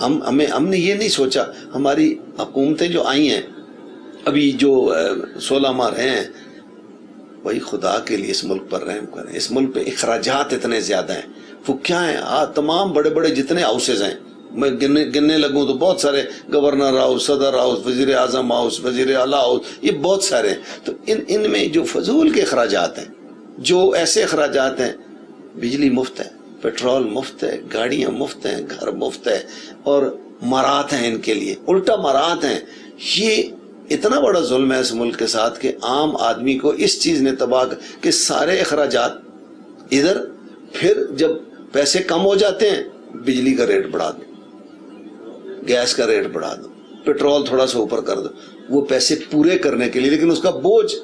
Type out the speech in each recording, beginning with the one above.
ہم نے یہ نہیں سوچا. ہماری حکومتیں جو آئی ہیں ابھی جو 16 ماہ رہے ہیں, بھائی خدا کے لیے اس ملک پر رحم کریں. اس ملک پہ اخراجات اتنے زیادہ ہیں. وہ کیا ہیں, تمام بڑے بڑے جتنے ہاؤسز ہیں, میں گننے لگوں تو بہت سارے, گورنر ہاؤس, صدر ہاؤس, وزیر اعظم ہاؤس, وزیر اعلیٰ ہاؤس, یہ بہت سارے ہیں. تو ان میں جو فضول کے اخراجات ہیں, جو ایسے اخراجات ہیں, بجلی مفت ہے, پیٹرول مفت ہے, گاڑیاں مفت ہیں, گھر مفت ہے, اور مارات ہیں ان کے لیے, الٹا مارات ہیں. یہ اتنا بڑا ظلم ہے اس ملک کے ساتھ کہ عام آدمی کو اس چیز نے تباہ کہ سارے اخراجات ادھر, پھر جب پیسے کم ہو جاتے ہیں بجلی کا ریٹ بڑھا دو, گیس کا ریٹ بڑھا دو, پیٹرول تھوڑا سا اوپر کر دو, وہ پیسے پورے کرنے کے لیے. لیکن اس کا بوجھ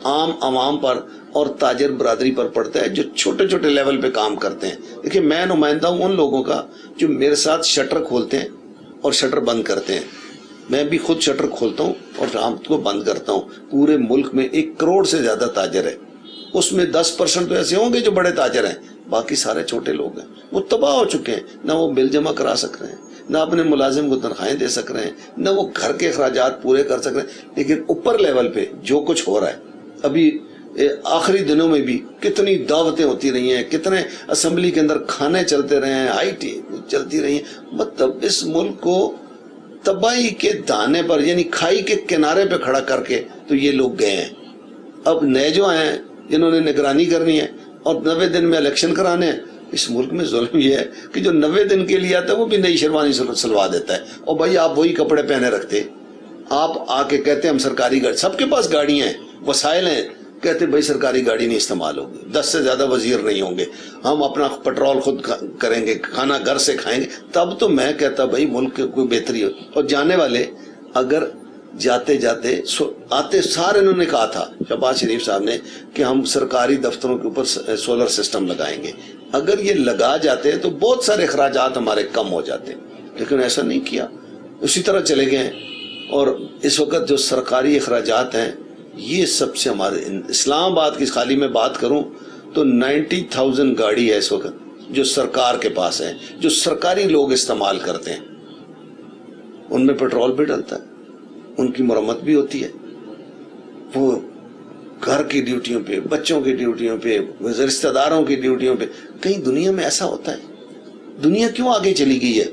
عام عوام پر اور تاجر برادری پر پڑتا ہے جو چھوٹے چھوٹے لیول پہ کام کرتے ہیں. دیکھیں میں نمائندہ ہوں ان لوگوں کا جو میرے ساتھ شٹر کھولتے ہیں اور شٹر بند کرتے ہیں. میں بھی خود شٹر کھولتا ہوں اور رات کو بند کرتا ہوں. پورے ملک میں 1 کروڑ سے زیادہ تاجر ہے, اس میں 10% تو ایسے ہوں گے جو بڑے تاجر ہیں, باقی سارے چھوٹے لوگ ہیں. وہ تباہ ہو چکے ہیں, نہ وہ بل جمع کرا سک رہے ہیں, نہ اپنے ملازم کو تنخواہیں دے سک رہے ہیں, نہ وہ گھر کے اخراجات پورے کر سک رہے ہیں. لیکن اوپر لیول پہ جو کچھ ہو رہا ہے, ابھی آخری دنوں میں بھی کتنی دعوتیں ہوتی رہی ہیں, کتنے اسمبلی کے اندر کھانے چلتے رہے ہیں, آئی ٹی چلتی رہی ہیں. مطلب اس ملک کو تباہی کے دانے پر, یعنی کھائی کے کنارے پہ کھڑا کر کے تو یہ لوگ گئے ہیں. اب نئے جو آئے ہیں جنہوں نے نگرانی کرنی ہے اور 90 دن میں الیکشن کرانے ہیں. اس ملک میں ظلم یہ ہے کہ جو 90 دن کے لیے آتا ہے وہ بھی نئی شیروانی سلوا دیتا ہے. اور بھائی آپ وہی کپڑے پہنے رکھتے, آپ آ کے کہتے ہیں ہم سرکاری گاڑی, سب کے پاس گاڑیاں ہیں, وسائل ہیں, کہتے بھائی سرکاری گاڑی نہیں استعمال ہوگی, 10 سے زیادہ وزیر نہیں ہوں گے, ہم اپنا پیٹرول خود کریں گے, کھانا گھر سے کھائیں گے. تب تو میں کہتا بھائی ملک کی کوئی بہتری ہو. اور جانے والے اگر جاتے جاتے آتے سارے انہوں نے کہا تھا شہباز شریف صاحب نے کہ ہم سرکاری دفتروں کے اوپر سولر سسٹم لگائیں گے. اگر یہ لگا جاتے تو بہت سارے اخراجات ہمارے کم ہو جاتے, لیکن ایسا نہیں کیا, اسی طرح چلے گئے. اور اس وقت جو سرکاری اخراجات ہیں یہ سب سے ہمارے اسلام آباد کی خالی میں بات کروں تو 90,000 گاڑی ہے اس وقت جو سرکار کے پاس ہے, جو سرکاری لوگ استعمال کرتے ہیں. ان میں پیٹرول بھی ڈلتا ہے, ان کی مرمت بھی ہوتی ہے, وہ گھر کی ڈیوٹیوں پہ, بچوں کی ڈیوٹیوں پہ, رشتہ داروں کی ڈیوٹیوں پہ. کہیں دنیا میں ایسا ہوتا ہے؟ دنیا کیوں آگے چلی گئی ہے؟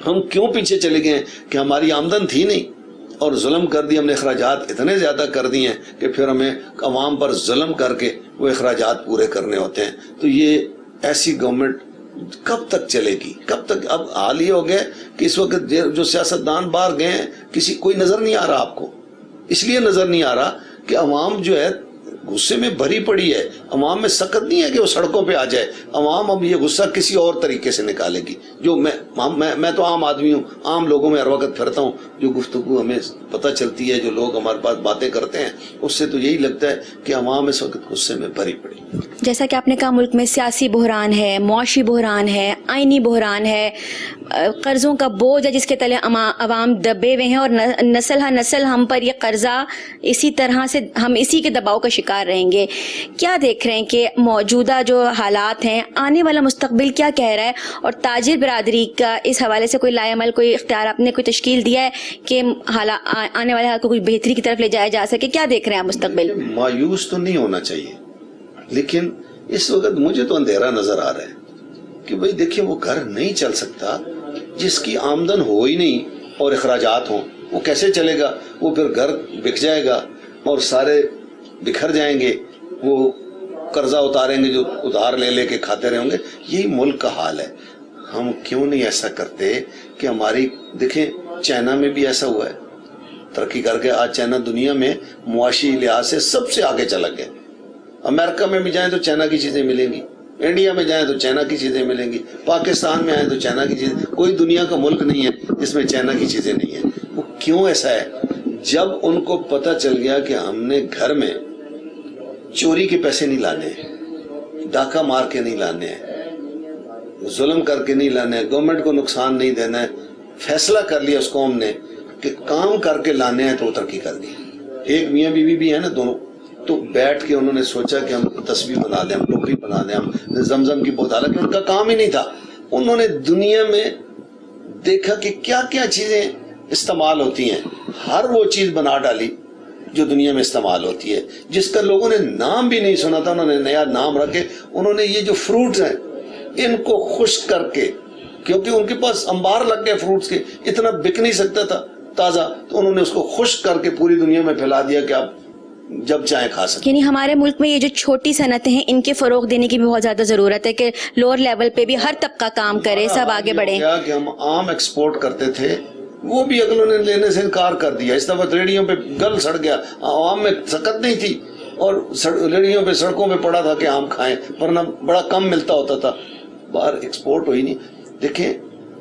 ہم کیوں پیچھے چلے گئے ہیں کہ ہماری آمدن تھی نہیں اور ظلم کر دی ہم نے, اخراجات اتنے زیادہ کر دیے ہیں کہ پھر ہمیں عوام پر ظلم کر کے وہ اخراجات پورے کرنے ہوتے ہیں. تو یہ ایسی گورنمنٹ کب تک چلے گی, کب تک؟ اب حال یہ ہو گیا کہ اس وقت جو سیاستدان باہر گئے ہیں کوئی نظر نہیں آ رہا آپ کو. اس لیے نظر نہیں آ رہا کہ عوام جو ہے غصے میں بھری پڑی ہے. عوام میں سخت نہیں ہے کہ وہ سڑکوں پہ آ جائے, عوام اب یہ غصہ کسی اور طریقے سے نکالے گی. جو میں تو عام آدمی ہوں, عام لوگوں میں ہر وقت پھرتا ہوں, جو گفتگو ہمیں پتہ چلتی ہے, جو لوگ ہمارے پاس باتیں کرتے ہیں, اس سے تو یہی لگتا ہے کہ عوام اس وقت غصے میں بھری پڑی. جیسا کہ آپ نے کہا ملک میں سیاسی بحران ہے, معاشی بحران ہے, آئینی بحران ہے, قرضوں کا بوجھ ہے جس کے تلے عوام دبے ہوئے ہیں, اور نسل ہر نسل ہم پر یہ قرضہ اسی طرح سے ہم اسی کے دباؤ کا شکار رہیں گے. کیا دیکھ رہے ہیں کہ موجودہ جو حالات ہیں, آنے والا مستقبل کیا کہہ رہا ہے, اور تاجر برادری کا اس حوالے سے کوئی لائے عمل, کوئی اختیار آپ نے کوئی تشکیل دیا ہے کہ آنے والے حالات کو کوئی بہتری کی طرف لے جایا جا سکے؟ کیا دیکھ رہے ہیں آپ مستقبل؟ مایوس تو نہیں ہونا چاہیے, لیکن اس وقت مجھے تو اندھیرا نظر آ رہا ہے کہ بھئی دیکھیں وہ گھر نہیں چل سکتا جس کی آمدن ہو ہی نہیں اور اخراجات ہوں. وہ کیسے چلے گا؟ وہ پھر گھر بک جائے گا اور سارے بکھر جائیں گے, وہ قرضہ اتاریں گے جو ادھار لے لے کے کھاتے رہیں گے. یہی ملک کا حال ہے. ہم کیوں نہیں ایسا کرتے کہ ہماری, دیکھیں چائنا میں بھی ایسا ہوا ہے, ترقی کر کے آج چائنا دنیا میں معاشی لحاظ سے سب سے آگے چلا گیا. امریکہ میں بھی جائیں تو چائنا کی چیزیں ملیں گی, انڈیا میں جائیں تو چائنا کی چیزیں ملیں گی, پاکستان میں آئیں تو چائنا کی چیزیں. کوئی دنیا کا ملک نہیں ہے جس میں چائنا کی چیزیں نہیں ہیں. وہ کیوں ایسا ہے؟ جب ان کو پتہ چل گیا کہ ہم نے گھر میں چوری کے پیسے نہیں لانے ہیں, ڈاکہ مار کے نہیں لانے ہیں, ظلم کر کے نہیں لانے ہیں, گورنمنٹ کو نقصان نہیں دینا ہے, فیصلہ کر لیا اس قوم نے کہ کام کر کے لانے ہیں, تو ترقی کر دی. ایک میاں بیوی بھی ہے نا دونوں, تو بیٹھ کے انہوں نے سوچا کہ ہم تسبیح بنا دیں, ہم ٹوپی بنا دیں, ہم زمزم کی بوتل, حالانکہ ان کا کام ہی نہیں تھا. انہوں نے دنیا میں دیکھا کہ کیا کیا چیزیں استعمال ہوتی ہیں, ہر وہ چیز بنا ڈالی جو دنیا میں استعمال ہوتی ہے, جس کا لوگوں نے نام بھی نہیں سنا تھا, انہوں نے نیا نام رکھے. انہوں نے یہ جو فروٹس ہیں ان کو خشک کر کے, کیونکہ ان کے پاس انبار لگ گئے فروٹس کے, اتنا بک نہیں سکتا تھا تازہ, تو انہوں نے اس کو خشک کر کے پوری دنیا میں پھیلا دیا کہ آپ جب چاہیں کھا سکتے. یعنی ہمارے ملک میں یہ جو چھوٹی صنعتیں ہیں ان کے فروغ دینے کی بھی بہت زیادہ ضرورت ہے کہ لوور لیول پہ بھی ہر طبقہ کام کرے, سب آگے بڑھے. کیا کہ ہم آم ایکسپورٹ کرتے تھے, وہ بھی اگلوں نے لینے سے انکار کر دیا. اس دفعہ ریڑھیوں پہ گل سڑ گیا, عوام میں سکت نہیں تھی اور ریڑھیوں پہ سڑکوں پہ پڑا تھا کہ آم کھائیں, ورنہ بڑا کم ملتا ہوتا تھا. باہر ایکسپورٹ ہوئی نہیں. دیکھیں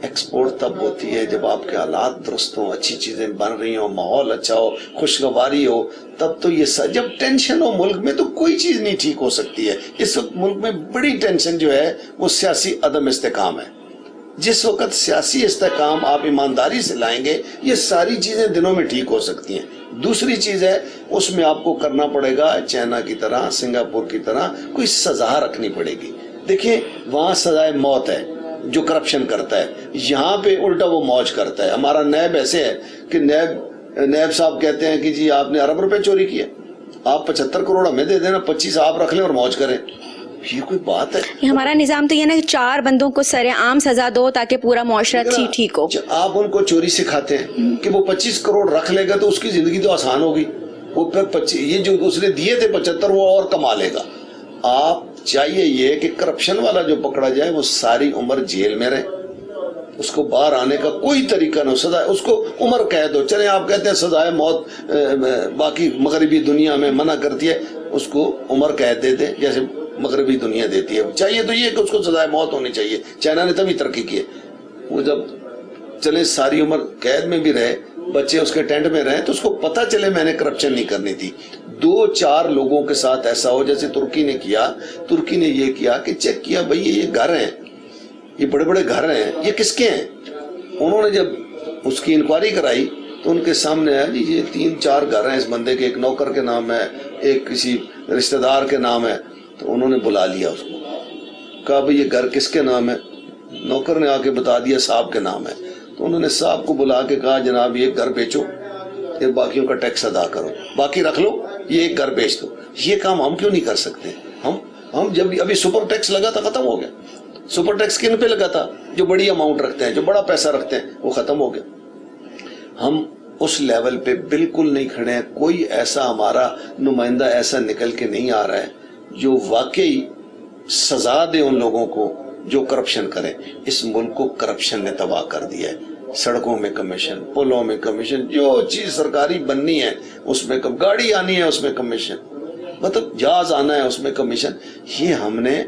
ایکسپورٹ تب ہوتی ہے جب آپ کے حالات درست ہوں, اچھی چیزیں بن رہی ہوں, ماحول اچھا ہو, خوشگواری ہو, تب تو یہ جب ٹینشن ہو ملک میں تو کوئی چیز نہیں ٹھیک ہو سکتی ہے. اس وقت ملک میں بڑی ٹینشن جو ہے وہ سیاسی عدم استحکام ہے. جس وقت سیاسی استحکام آپ ایمانداری سے لائیں گے یہ ساری چیزیں دنوں میں ٹھیک ہو سکتی ہیں. دوسری چیز ہے اس میں آپ کو کرنا پڑے گا چائنا کی طرح, سنگاپور کی طرح کوئی سزا رکھنی پڑے گی. دیکھیں وہاں سزائے موت ہے جو کرپشن کرتا ہے, یہاں پہ الٹا وہ موج کرتا ہے. ہمارا نیب ایسے ہے کہ نیب صاحب کہتے ہیں کہ جی آپ نے ارب روپے چوری کیے, آپ 75 کروڑ ہمیں دے دینا, 25 آپ رکھ لیں اور موج کریں. یہ کوئی بات ہے؟ ہمارا نظام تو یہ نا 4 بندوں کو سرے عام سزا دو تاکہ پورا معاشرہ ٹھیک ہو. آپ ان کو چوری سکھاتے ہیں کہ وہ 25 کروڑ رکھ لے گا تو اس کی زندگی تو آسان ہوگی, وہ پھر یہ جو اس نے دیے تھے 75 وہ اور کما لے گا. آپ چاہیے یہ کہ کرپشن والا جو پکڑا جائے وہ ساری عمر جیل میں رہے, اس کو باہر آنے کا کوئی طریقہ نہ ہو. سزا اس کو عمر قید ہو. چلیں آپ کہتے ہیں سزائے موت باقی مغربی دنیا میں منع کرتی ہے, اس کو عمر قید دے دیں جیسے مغربی دنیا دیتی ہے. چاہیے تو یہ کہ اس کو سزائے موت ہونی چاہیے. چائنا نے تبھی ترقی کی ہے. وہ جب چلے ساری عمر قید میں بھی رہے, بچے اس کے ٹینٹ میں رہے, تو اس کو پتا چلے میں نے کرپشن نہیں کرنی تھی. 2-4 لوگوں کے ساتھ ایسا ہو جیسے ترکی نے کیا. ترکی نے یہ کیا کہ چیک کیا بھئی یہ گھر ہیں, یہ بڑے بڑے گھر ہیں, یہ کس کے ہیں. انہوں نے جب اس کی انکوائری کرائی تو ان کے سامنے ہے جی یہ 3-4 گھر ہیں اس بندے کے, ایک نوکر کے نام ہے, ایک کسی رشتہ دار کے نام ہے. تو انہوں نے بلا لیا اس کو, کہا بھئی یہ گھر کس کے نام ہے. نوکر نے آ کے بتا دیا صاحب کے نام ہے. تو انہوں نے صاحب کو بلا کے کہا جناب یہ گھر بیچو, یہ باقیوں کا ٹیکس ادا کرو, باقی رکھ لو, یہ ایک گھر بیچ دو. یہ کام ہم کیوں نہیں کر سکتے؟ ہم جب ابھی سپر ٹیکس لگا تھا ختم ہو گیا. سپر ٹیکس کن پہ لگا تھا؟ جو بڑی اماؤنٹ رکھتے ہیں, جو بڑا پیسہ رکھتے ہیں, وہ ختم ہو گیا. ہم اس لیول پہ بالکل نہیں کھڑے ہیں. کوئی ایسا ہمارا نمائندہ ایسا نکل کے نہیں آ رہا ہے جو واقعی سزا دے ان لوگوں کو جو کرپشن کریں. اس ملک کو کرپشن نے تباہ کر دیا ہے. سڑکوں میں کمیشن, پلوں میں کمیشن, جو چیز سرکاری بننی ہے اس میں گاڑی آنی ہے اس میں کمیشن, مطلب جہاز آنا ہے اس میں کمیشن. یہ ہم نے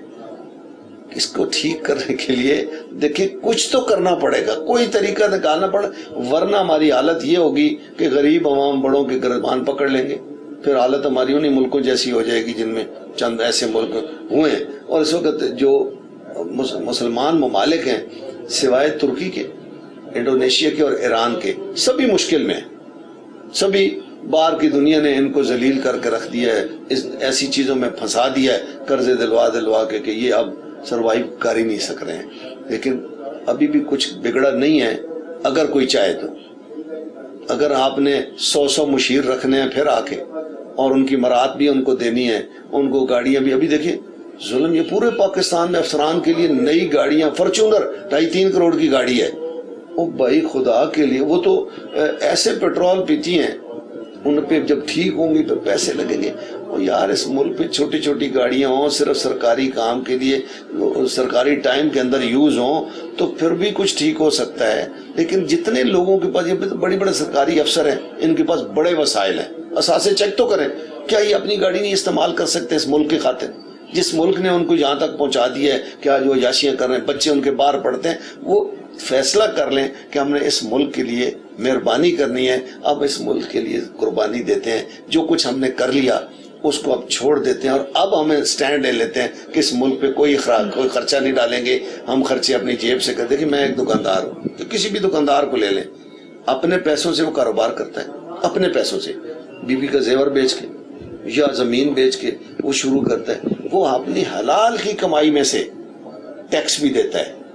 اس کو ٹھیک کرنے کے لیے دیکھیں کچھ تو کرنا پڑے گا, کوئی طریقہ نکالنا پڑے, ورنہ ہماری حالت یہ ہوگی کہ غریب عوام بڑوں کے گربان پکڑ لیں گے. پھر حالت ہماری انہیں ملکوں جیسی ہو جائے گی جن میں چند ایسے ملک ہوئے ہیں. اور اس وقت جو مسلمان ممالک ہیں سوائے ترکی کے, انڈونیشیا کے اور ایران کے, سبھی مشکل میں ہیں. سبھی باہر کی دنیا نے ان کو ذلیل کر کے رکھ دیا ہے, ایسی چیزوں میں پھنسا دیا ہے قرضے دلوا کے کہ یہ اب سروائیو کر ہی نہیں سک رہے ہیں. لیکن ابھی بھی کچھ بگڑا نہیں ہے اگر کوئی چاہے تو. اگر آپ نے 100 مشیر رکھنے ہیں پھر آ کے, اور ان کی مراد بھی ان کو دینی ہے, ان کو گاڑیاں بھی. ابھی دیکھیں ظلم یہ پورے پاکستان میں افسران کے لیے نئی گاڑیاں, فارچونر 2.5-3 کروڑ کی گاڑی ہے. او بھائی خدا کے لیے, وہ تو ایسے پیٹرول پیتی ہیں, ان پہ جب ٹھیک ہوں گی تو پیسے لگیں گے. اور یار اس ملک پہ چھوٹی چھوٹی گاڑیاں ہوں, صرف سرکاری کام کے لیے, سرکاری ٹائم کے اندر یوز ہوں تو پھر بھی کچھ ٹھیک ہو سکتا ہے. لیکن جتنے لوگوں کے پاس, یہ بڑے بڑے سرکاری افسر ہیں, ان کے پاس بڑے وسائل ہیں, اساسے چیک تو کریں, کیا یہ اپنی گاڑی نہیں استعمال کر سکتے اس ملک کی خاطر؟ جس ملک نے ان کو یہاں تک پہنچا دیا ہے کہ آج وہ عیاشیاں کر رہے ہیں, بچے ان کے باہر پڑھتے ہیں, وہ فیصلہ کر لیں کہ ہم نے اس ملک کے لیے مہربانی کرنی ہے, اب اس ملک کے لیے قربانی دیتے ہیں. جو کچھ ہم نے کر لیا اس کو اب چھوڑ دیتے ہیں, اور اب ہمیں سٹینڈ لے لیتے ہیں کہ اس ملک پہ کوئی خرچہ نہیں ڈالیں گے, ہم خرچے اپنی جیب سے کرتے. کہ میں ایک دکاندار ہوں, تو کسی بھی دکاندار کو لے لیں, اپنے پیسوں سے وہ کاروبار کرتا ہے, اپنے پیسوں سے بیوی کا زیور بیچ کے یا زمین بیچ کے وہ شروع کرتا ہے. وہ اپنی حلال کی کمائی میں سے ٹیکس بھی دیتا ہے,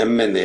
MNA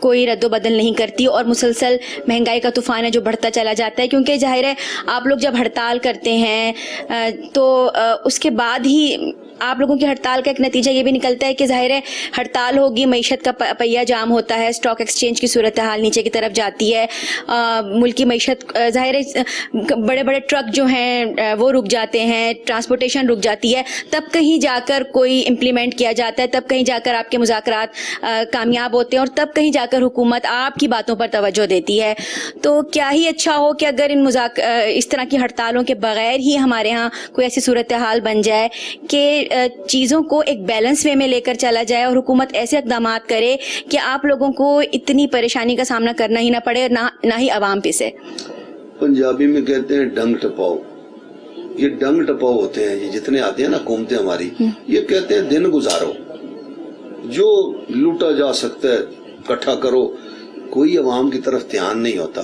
کوئی رد و بدل نہیں کرتی اور مسلسل مہنگائی کا طوفان ہے جو بڑھتا چلا جاتا ہے. کیونکہ ظاہر ہے آپ لوگ جب ہڑتال کرتے ہیں تو اس کے بعد ہی آپ لوگوں کی ہڑتال کا ایک نتیجہ یہ بھی نکلتا ہے کہ ظاہر ہے ہڑتال ہوگی, معیشت کا پہیہ جام ہوتا ہے, اسٹاک ایکسچینج کی صورتحال نیچے کی طرف جاتی ہے, ملک کی معیشت ظاہر ہے بڑے بڑے ٹرک جو ہیں وہ رک جاتے ہیں, ٹرانسپورٹیشن رک جاتی ہے, تب کہیں جا کر کوئی امپلیمنٹ کیا جاتا ہے, تب کہیں جا کر آپ کے مذاکرات کامیاب ہوتے ہیں اور تب کہیں جا کر حکومت آپ کی باتوں پر توجہ دیتی ہے. تو کیا ہی اچھا ہو کہ اگر اس طرح کی ہڑتالوں کے بغیر ہی ہمارے ہاں کوئی ایسی صورتحال بن جائے کہ چیزوں کو ایک بیلنس وے میں لے کر چلا جائے اور حکومت ایسے اقدامات کرے کہ آپ لوگوں کو اتنی پریشانی کا سامنا کرنا ہی نہ پڑے اور نہ ہی عوام پسے. پنجابی میں کہتے ہیں ڈنگ ٹپاؤ. یہ ڈنگ ٹپاؤ ہوتے ہیں, یہ جتنے آتے ہیں نا حکومتیں ہماری, یہ کہتے ہیں دن گزارو, جو لوٹا جا سکتا ہے اکٹھا کرو, کوئی عوام کی طرف دھیان نہیں ہوتا.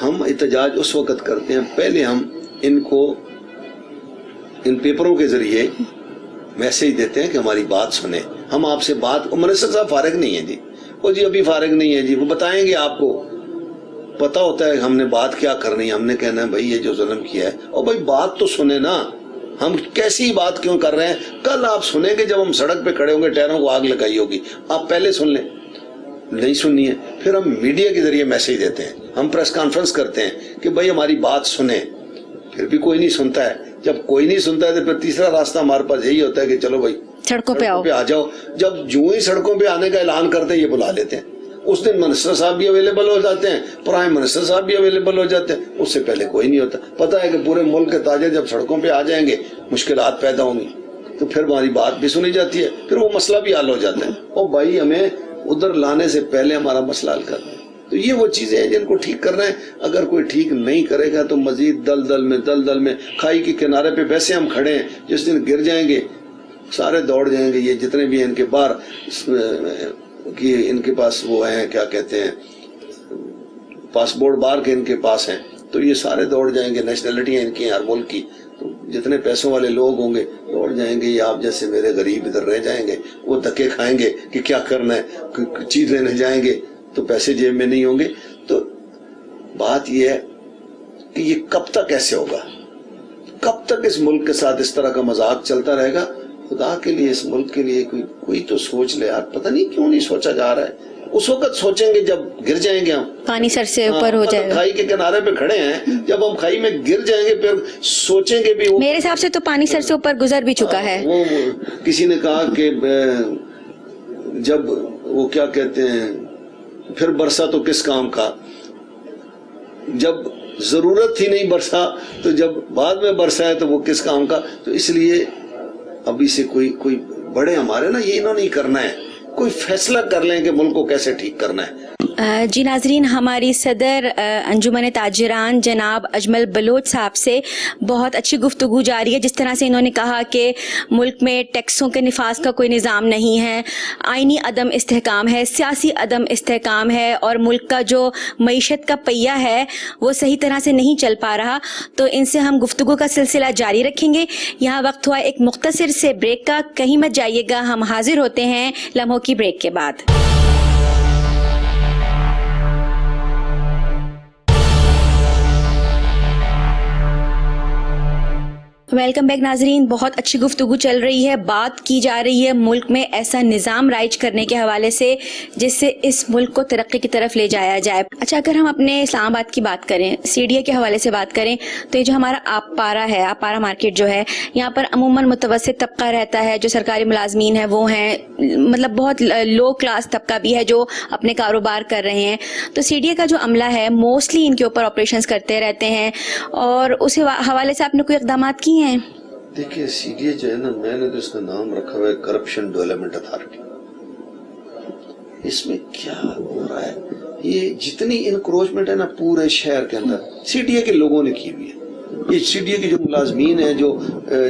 ہم احتجاج اس وقت کرتے ہیں, پہلے ہم ان کو ان پیپروں کے ذریعے میسج دیتے ہیں کہ ہماری بات سنیں, ہم آپ سے بات. منسٹر صاحب فارغ نہیں ہیں جی, وہ جی ابھی فارغ نہیں ہے جی, وہ بتائیں گے آپ کو, پتا ہوتا ہے ہم نے بات کیا کرنی ہے. ہم نے کہنا ہے بھائی یہ جو ظلم کیا ہے, اور بھائی بات تو سنیں نا, ہم کیسی بات کیوں کر رہے ہیں. کل آپ سنیں گے جب ہم سڑک پہ کھڑے ہوں گے, ٹائروں کو آگ لگائی ہوگی, آپ پہلے سن لیں. نہیں سننی ہے, پھر ہم میڈیا کے ذریعے میسج دیتے ہیں, ہم پریس کانفرنس کرتے ہیں کہ بھائی ہماری بات سنیں, پھر بھی کوئی نہیں سنتا ہے. جب کوئی نہیں سنتا ہے تو پھر تیسرا راستہ ہمارے پاس یہی ہوتا ہے کہ چلو بھائی سڑکوں پہ آ جاؤ. جب جو ہی سڑکوں پہ آنے کا اعلان کرتے ہیں یہ بلا لیتے ہیں. اس دن منسٹر صاحب بھی اویلیبل ہو جاتے ہیں, پرائم منسٹر صاحب بھی اویلیبل ہو جاتے ہیں, اس سے پہلے کوئی نہیں ہوتا. پتا ہے کہ پورے ملک کے تاجر جب سڑکوں پہ آ جائیں گے مشکلات پیدا ہوں گی, تو پھر ہماری بات بھی سنی جاتی ہے, پھر وہ مسئلہ بھی حل ہو جاتا ہے. اور بھائی ہمیں ادھر لانے سے پہلے ہمارا مسئلہ حل کرنا ہے. تو یہ وہ چیزیں ہیں جن کو ٹھیک کرنا ہے. اگر کوئی ٹھیک نہیں کرے گا تو مزید دلدل میں کھائی کے کنارے پہ ویسے ہم کھڑے ہیں, جس دن گر جائیں گے سارے دوڑ جائیں گے. یہ جتنے بھی ان کے باہر کہ ان کے پاس وہ ہیں کیا کہتے ہیں پاسپورٹ باہر کے ان کے پاس ہیں, تو یہ سارے دوڑ جائیں گے. نیشنلٹیاں ان کی ہر ملک کی, تو جتنے پیسوں والے لوگ ہوں گے دوڑ جائیں گے. یہ آپ جیسے میرے غریب ادھر رہ جائیں گے, وہ دھکے کھائیں گے کہ کیا کرنا ہے, چیز لینے جائیں گے تو پیسے جیب میں نہیں ہوں گے. تو بات یہ ہے کہ یہ کب تک ایسے ہوگا, کب تک اس ملک کے ساتھ اس طرح کا مذاق چلتا رہے گا. خدا کے لیے اس ملک کے لیے کوئی تو سوچ لے یار. پتہ نہیں کیوں نہیں سوچا جا رہا ہے. اس وقت سوچیں گے جب گر جائیں گے, ہم پانی سر سے اوپر ہو جائے گا. کھائی کے کنارے پہ کھڑے ہیں, جب ہم کھائی میں گر جائیں گے پھر سوچیں گے بھی. میرے حساب سے تو پانی سر سے اوپر گزر بھی چکا ہے. وہ کسی نے کہا کہ جب وہ کیا کہتے ہیں پھر برسا تو کس کام کا, جب ضرورت ہی نہیں برسا تو جب بعد میں برسا ہے تو وہ کس کام کا. تو اس لیے ابھی سے کوئی بڑے ہمارے نا یہ انہوں نہیں کرنا ہے, کوئی فیصلہ کر لیں کہ ملک کو کیسے ٹھیک کرنا ہے. جی ناظرین, ہماری صدر انجمن تاجران جناب اجمل بلوچ صاحب سے بہت اچھی گفتگو جاری ہے. جس طرح سے انہوں نے کہا کہ ملک میں ٹیکسوں کے نفاذ کا کوئی نظام نہیں ہے, آئینی عدم استحکام ہے, سیاسی عدم استحکام ہے, اور ملک کا جو معیشت کا پہیہ ہے وہ صحیح طرح سے نہیں چل پا رہا. تو ان سے ہم گفتگو کا سلسلہ جاری رکھیں گے. یہاں وقت ہوا ایک مختصر سے بریک کا, کہیں مت جائیے گا, ہم حاضر ہوتے ہیں لمحوں کی بریک کے بعد. ویلکم بیک ناظرین. بہت اچھی گفتگو چل رہی ہے, بات کی جا رہی ہے ملک میں ایسا نظام رائج کرنے کے حوالے سے جس سے اس ملک کو ترقی کی طرف لے جایا جائے. اچھا, اگر ہم اپنے اسلام آباد کی بات کریں, سی ڈی اے کے حوالے سے بات کریں, تو یہ جو ہمارا آپارا ہے, آپارا مارکیٹ جو ہے, یہاں پر عموماً متوسط طبقہ رہتا ہے, جو سرکاری ملازمین ہیں وہ ہیں, مطلب بہت لو کلاس طبقہ بھی ہے جو اپنے کاروبار کر رہے ہیں. تو سی ڈی اے کا جو عملہ ہے موسٹلی ان کے اوپر آپریشنز کرتے رہتے ہیں, اور اس حوالے سے آپ نے کوئی اقدامات کیے ہیں؟ دیکھیے سی ڈی اے جو ہے نا, میں نے تو اس کا نام رکھا ہوا ہے کرپشن ڈیولپمنٹ اتھارٹی. اس میں کیا ہو رہا ہے, یہ جتنی انکروچمنٹ ہے نا پورے شہر کے اندر سی ڈی اے کے لوگوں نے کی ہوئی ہے. یہ سی ڈی اے کے جو ملازمین ہیں, جو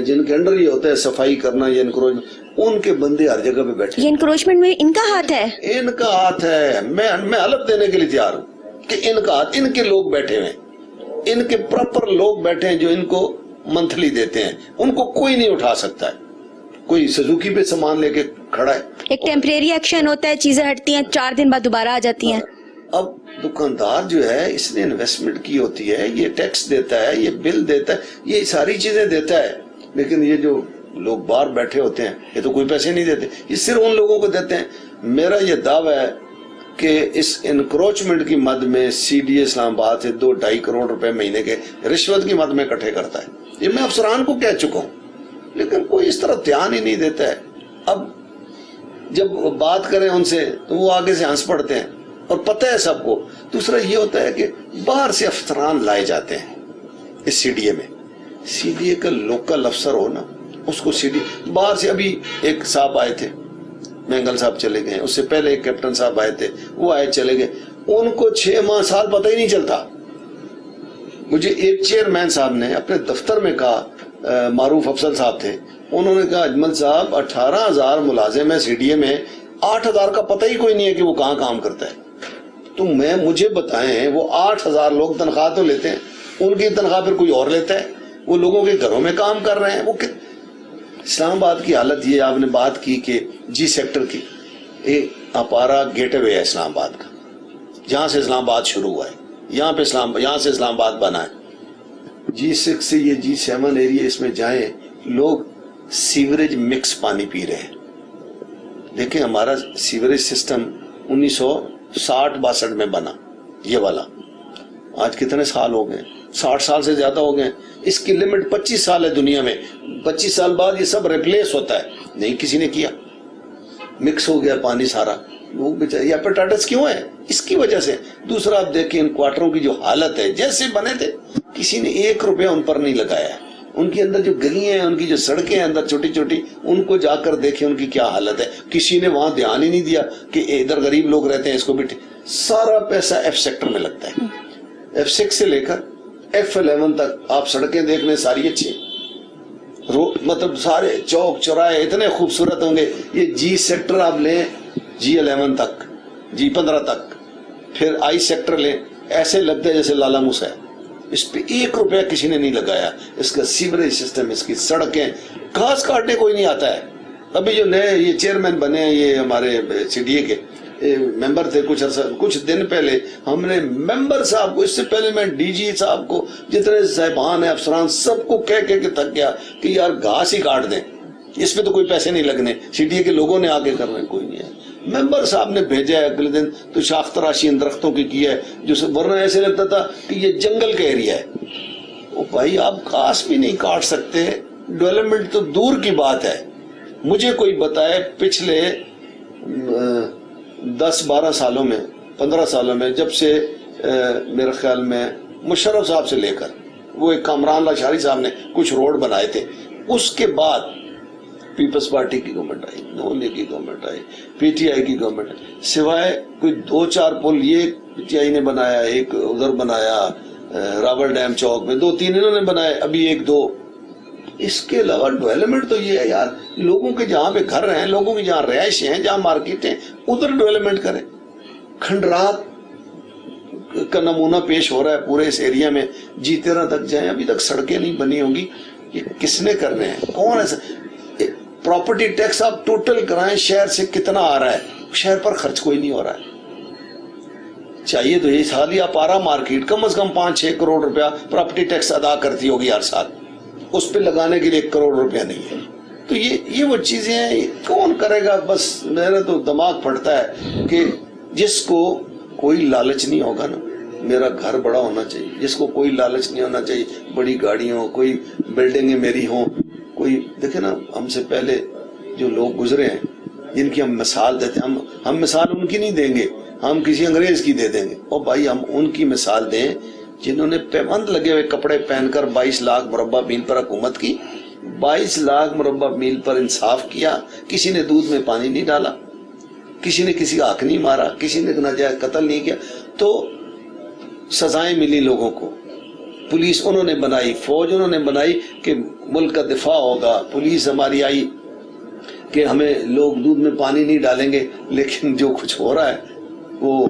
جن کے انڈر یہ ہوتا ہے صفائی کرنا, یہ انکروچمنٹ, ان کے بندے ہر جگہ پہ بیٹھے. یہ انکروچمنٹ میں ان کا ہاتھ ہے, ان کا ہاتھ ہے. میں حلف دینے کے لیے تیار ہوں کہ ان کا ہاتھ, ان کے لوگ بیٹھے ہوئے ہیں, ان کے پراپر لوگ بیٹھے ہیں جو ان کو منتھلی دیتے ہیں. ان کو کوئی نہیں اٹھا سکتا ہے, کوئی سزوکی پہ سامان لے کے کھڑا ہے. ایک ٹیمپریری ایکشن ہوتا ہے, چیزیں ہٹتی ہیں, 4 دن بعد دوبارہ آ جاتی ہیں. اب دکاندار جو ہے اس نے انویسٹمنٹ کی ہوتی ہے, یہ ٹیکس دیتا ہے, یہ بل دیتا ہے, یہ ساری چیزیں دیتا ہے, لیکن یہ جو لوگ باہر بیٹھے ہوتے ہیں یہ تو کوئی پیسے نہیں دیتے, یہ صرف ان لوگوں کو دیتے ہیں. میرا یہ دعویٰ ہے کہ اس انکروچمنٹ کی مد میں سی ڈی اے اسلام آباد سے 2-2.5 کروڑ روپے مہینے کے رشوت کی مد میں اکٹھے کرتا ہے. یہ میں افسران کو کہہ چکا ہوں, لیکن کوئی اس طرح دھیان ہی نہیں دیتا ہے. اب جب بات کریں ان سے تو وہ آگے سے ہنس پڑتے ہیں, اور پتہ ہے سب کو. دوسرا یہ ہوتا ہے کہ باہر سے افسران لائے جاتے ہیں اس سی ڈی اے میں. سی ڈی اے کا لوکل افسر ہو نا, اس کو سی ڈی باہر سے, ابھی ایک صاحب آئے تھے, مینگل صاحب چلے گئے, اس سے پہلے ایک کیپٹن صاحب آئے تھے, وہ آئے چلے گئے, ان کو 6 ماہ سال پتہ ہی نہیں چلتا. مجھے ایک چیئرمین صاحب نے اپنے دفتر میں کہا, معروف افسر صاحب تھے, انہوں نے کہا اجمل صاحب 18,000 ملازم ہے سی ڈی اے میں, 8,000 کا پتہ ہی کوئی نہیں ہے کہ وہ کہاں کام کرتا ہے. تو مجھے بتائیں, وہ 8,000 لوگ تنخواہ تو لیتے ہیں, ان کی تنخواہ پھر کوئی اور لیتا ہے, وہ لوگوں کے گھروں میں کام کر رہے ہیں. وہ اسلام آباد کی حالت یہ, آپ نے بات کی کہ جی سیکٹر کی, اپارا گیٹ وے ہے اسلام آباد کا, جہاں سے اسلام آباد شروع ہوا ہے, یہاں سے اسلام آباد بنا ہے. G6 سے یہ G7 ایریا, اس میں جائیں لوگ سیوریج مکس پانی پی رہے ہیں. دیکھیں ہمارا سیوریج سسٹم 1960-62 میں بنا, یہ والا, آج کتنے سال ہو گئے, 60 سال سے زیادہ ہو گئے. اس کی لمٹ 25 سال ہے دنیا میں, 25 سال بعد یہ سب ریپلیس ہوتا ہے. نہیں کسی نے کیا, مکس ہو گیا پانی سارا. لوگ بیچارے یہ ایپیٹائٹس کیوں ہے, اس کی وجہ سے. دوسرا آپ دیکھیں ان کوارٹروں کی جو حالت ہے, جیسے بنے تھے کسی نے 1 روپیہ ان پر نہیں لگایا ہے. ان کے اندر جو گلیاں ہیں, ان کی جو سڑکیں ہیں اندر چھوٹی چھوٹی, ان کو جا کر دیکھیں ان کی کیا حالت ہے. کسی نے وہاں دھیان ہی نہیں دیا کہ ادھر غریب لوگ رہتے ہیں, اس کو بھی سارا پیسہ ایف سیکٹر میں لگتا ہے. F6 سے لے کر F11 تک آپ سڑکیں دیکھ لیں, ساری اچھی, مطلب سارے چوک چوراہے اتنے خوبصورت ہوں گے. یہ جی سیکٹر آپ لیں, G11 تک, G15 تک, پھر آئی سیکٹر لیں, ایسے لگتا ہے جیسے لالا موسیٰ ہے. اس پہ 1 روپیہ کسی نے نہیں لگایا. اس کا سیوریج سسٹم, اس کی سڑکیں, گھاس کاٹنے کوئی نہیں آتا ہے. ابھی جو نئے یہ چیئرمین بنے ہیں, یہ ہمارے سی ڈی اے کے ممبر تھے, کچھ دن پہلے ہم نے ممبر صاحب کو, اس سے پہلے میں ڈی جی صاحب کو, جتنے صاحبان ہیں افسران, سب کو کہہ کے تھک گیا کہ یار گھاس ہی کاٹ دیں, اس پہ تو کوئی پیسے نہیں لگنے. سی ڈی اے کے لوگوں نے آگے کر رہے ہیں, کوئی نہیں ہے. ممبر صاحب نے بھیجا ہے, اگلے دن تو شاخ تراشی ان درختوں کی ہے, جو ورنہ ایسے لگتا تھا کہ یہ جنگل کا ایریا ہے. او بھائی آپ گھاس بھی نہیں کاٹ سکتے, ڈیولپمنٹ تو دور کی بات ہے. مجھے کوئی بتائے پچھلے 10-12 سالوں میں, 15 سالوں میں, جب سے میرے خیال میں مشرف صاحب سے لے کر وہ ایک کامران لاشاری صاحب نے کچھ روڈ بنائے تھے, اس کے بعد پیپلز پارٹی کی گورنمنٹ آئی, نون لیگ کی government I, P T I کی گورنمنٹ آئی, سوائے کوئی 2-4 پل یہ پی ٹی آئی نے بنایا, ایک ادھر بنایا راول ڈیم چوک میں, 2-3 انہوں نے بنائے, ابھی 1-2. اس کے علاوہ ڈیولپمنٹ تو یہ ہے یار, لوگوں کے جہاں پہ گھر ہیں, لوگوں کی جہاں رہائش ہیں, جہاں مارکیٹ ہیں, ادھر ڈیولپمنٹ کریں. کھنڈرات کا نمونہ پیش ہو رہا ہے پورے اس ایریا میں, G13 تک جائیں, ابھی تک سڑکیں نہیں بنی ہوں گی. یہ کس نے کرنے ہیں, کون ہے؟ پراپرٹی ٹیکس آپ ٹوٹل کرائیں, شہر سے کتنا آ رہا ہے, شہر پر خرچ کوئی نہیں ہو رہا ہے. چاہیے تو یہ سال ہی اپارا مارکیٹ کم از کم 5-6 کروڑ روپیہ پراپرٹی ٹیکس ادا کرتی ہوگی ہر سال, اس پہ لگانے کے لیے 1 کروڑ روپیہ نہیں ہے. تو یہ وہ چیزیں ہیں, کون کرے گا. بس میرا تو دماغ پھٹتا ہے کہ جس کو کوئی لالچ نہیں ہوگا نا, میرا گھر بڑا ہونا چاہیے, جس کو کوئی لالچ نہیں ہونا چاہیے, بڑی گاڑیاں ہوں, کوئی بلڈنگیں میری ہوں, کوئی دیکھیں نا ہم سے پہلے جو لوگ گزرے ہیں جن کی ہم مثال دیتے ہیں, ہم مثال ان کی نہیں دیں گے, ہم کسی انگریز کی دے دیں گے. اور بھائی ہم ان کی مثال دیں جنہوں نے پیبند لگے ہوئے کپڑے پہن کر 22 لاکھ مربع میل پر حکومت کی, 22 لاکھ مربع میل پر انصاف کیا. کسی نے دودھ میں پانی نہیں ڈالا, کسی نے کسی کا حق نہیں مارا, کسی نے ناجائز قتل نہیں کیا, تو سزائیں ملی لوگوں کو. پولیس انہوں نے بنائی, فوج انہوں نے بنائی کہ ملک کا دفاع ہوگا. پولیس ہماری آئی کہ ہمیں لوگ دودھ میں پانی نہیں ڈالیں گے, لیکن جو کچھ ہو رہا ہے وہ